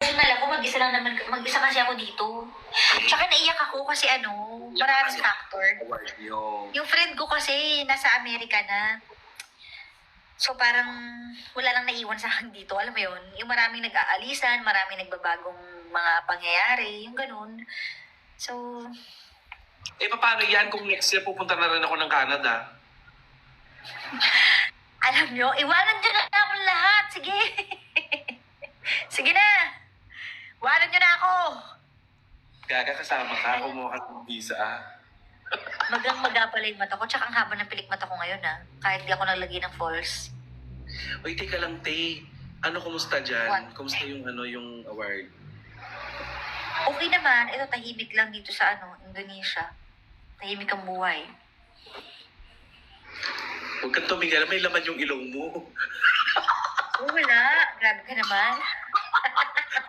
Personal ako, mag-isa lang naman, mag-isa kasi ako dito. Tsaka naiyak ako kasi maraming factor. Yung friend ko kasi nasa Amerika na. So parang wala lang naiwan sa akin dito, alam mo yun? Yung maraming nag-aalisan, maraming nagbabagong mga pangyayari, yung ganun. So, Paano yan kung next year pupunta na rin ako ng Canada? alam nyo, iwanan nyo na akong lahat. Sige. Sige na. Iwanan nyo na ako. Gaga, kasama ka, kumuha ka ng visa Magang-maga pala yung mata ko, tsaka ang haba ng pilik mata ko ngayon kahit di ako naglagay ng false. Uy, teka lang, Tay. Ano, kumusta dyan? What? Kumusta yung yung award? Okay naman, ito tahimik lang dito sa Indonesia. Tahimik ang buhay. Huwag kang tumigil, may laman yung ilong mo. Oh, wala. Grabe ka naman.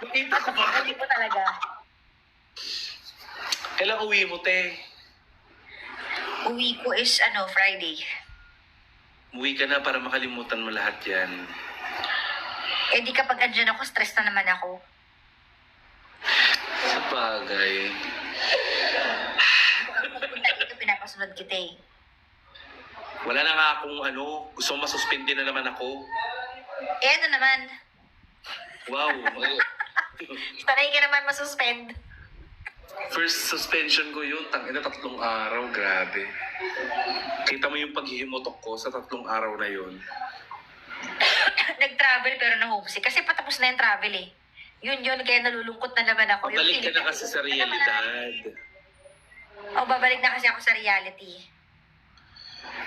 Nakita ko ba? Hindi ko talaga. Kailan uwi mo, Te? Uwi ko is Friday. Uwi ka na para makalimutan mo lahat yan. Eh di kapag andyan ako, stress na naman ako. Sa bagay. Pupunta dito, pinapasunod kita eh. Wala na nga akong gusto mo masuspindi na naman ako. Eh ano naman, Wow. sanay ka naman masuspend. First suspension ko yun. Tangina, 3 araw. Grabe. Kita mo yung paghihimutok ko sa 3 araw na yun. Nag-travel pero na-homesick. Kasi patapos na yung travel eh. Yun, kaya nalulungkot na naman ako. Yung Balik ka feeling na kasi sa realidad. babalik na kasi ako sa reality.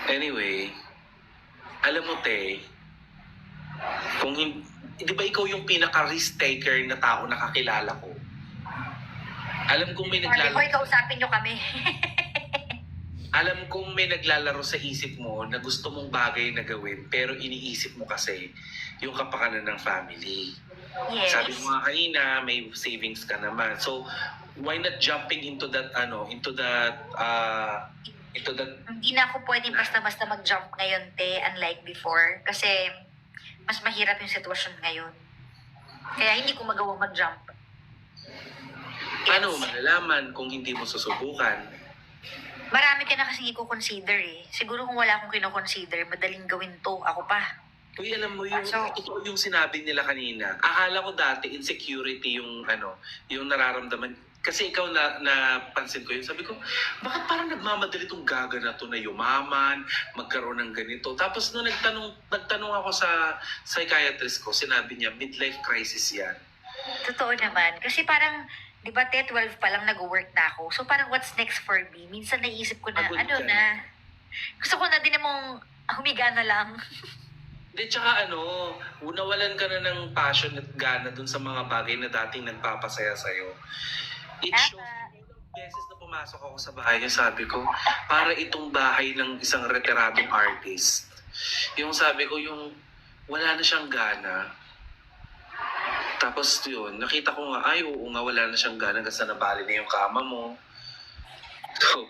Anyway, alam mo, Te, kung di ba ikaw yung pinaka-risk taker na tao na kakilala ko? Alam kong may Sabi ko, naglalaro. ikausapin nyo kami. Alam kong may naglalaro sa isip mo na gusto mong bagay na gawin, pero iniisip mo kasi yung kapakanan ng family. Yes. Sabi mo nga kanina, may savings ka naman. So, why not jumping into that, Hindi na ako pwede basta-basta mag-jump ngayon, te, unlike before. Kasi mas mahirap yung sitwasyon ngayon. Kaya hindi ko magawang mag-jump. paano mo malalaman kung hindi mo susubukan? Marami ka na kasing i-consider eh. Siguro kung wala akong kino-consider, madaling gawin to. Ako pa. Uy, alam mo yung, So- ito yung sinabi nila kanina. Akala ko dati insecurity yung yung nararamdaman. Kasi ikaw napansin ko yun. Sabi ko, bakit parang nagmamadali tong gaga na to na yumaman, magkaroon ng ganito. Tapos nung nagtanong ako sa psychiatrist ko, sinabi niya, midlife crisis yan. Totoo naman. Kasi parang, di ba, 12 pa lang nag-work na ako. So parang what's next for me? Minsan naisip ko na, Pagod ka na. Gusto ko na din namang humiga na lang. Hindi, tsaka nawalan ka na ng passion at gana dun sa mga bagay na dating nagpapasaya sa'yo. It shows, ilang beses na pumasok ako sa bahay niya, sabi ko, para itong bahay ng isang retiradong artist. Yung sabi ko, yung wala na siyang gana. Tapos yun, nakita ko nga, ay oo nga, wala na siyang gana kasi nabali na yung kama mo. So,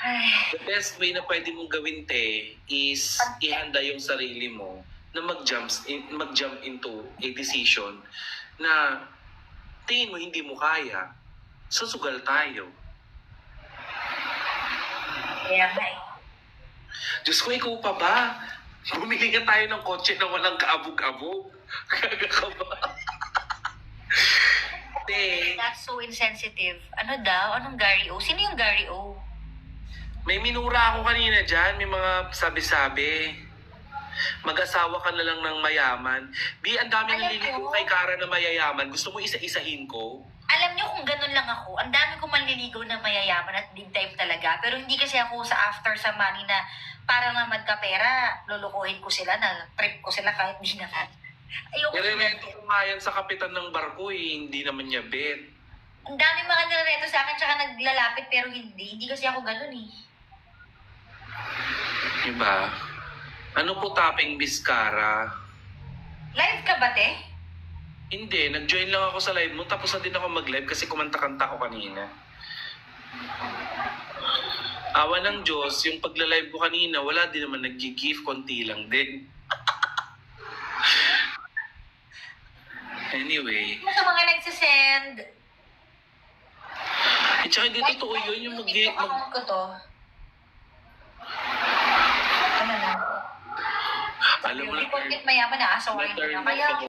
Ay, the best way na pwede mong gawin, Te, is ihanda yung sarili mo na mag-jump into a decision na tingin mo hindi mo kaya. Susugal tayo. kaya nga eh. Diyos ko, ikaw pa ba? Bumili ka tayo ng kotse na walang kaabog-abog. Kaga ka ba? Te, That's so insensitive. Ano daw? Anong Gary O? Sino yung Gary O? may minura ako kanina dyan. May mga sabi-sabi. Mag-asawa ka na lang ng mayaman. Bi, ang dami Alam naliligo ko. kay Kara na mayayaman. Gusto mo isa-isahin ko? Alam niyo kung ganun lang ako, ang dami kong manliligaw na mayayaman at big time talaga. Pero hindi kasi ako sa after sa money na para nga magkapera, lulukuhin ko sila na trip ko sila kahit di naman. Ayoko na. Nire-reto ko nga yan sa kapitan ng barko eh. Hindi naman niya bet. Ang dami mga nireto sa akin tsaka naglalapit pero hindi. Hindi kasi ako ganun eh. Diba? Ano po topping Biskara? Live ka ba, te? Hindi, nag-join lang ako sa live mo. Tapos na din ako mag-live kasi kumanta-kanta ko kanina. Awa ng Diyos, yung pagla-live ko kanina, wala din naman nag-gift, konti lang din. Anyway. Sa mga nagsisend. At saka hindi totoo yun yung TikTok account ko to. Ano na? Alam mo na, Report it mayaman na asawain ko na. Kaya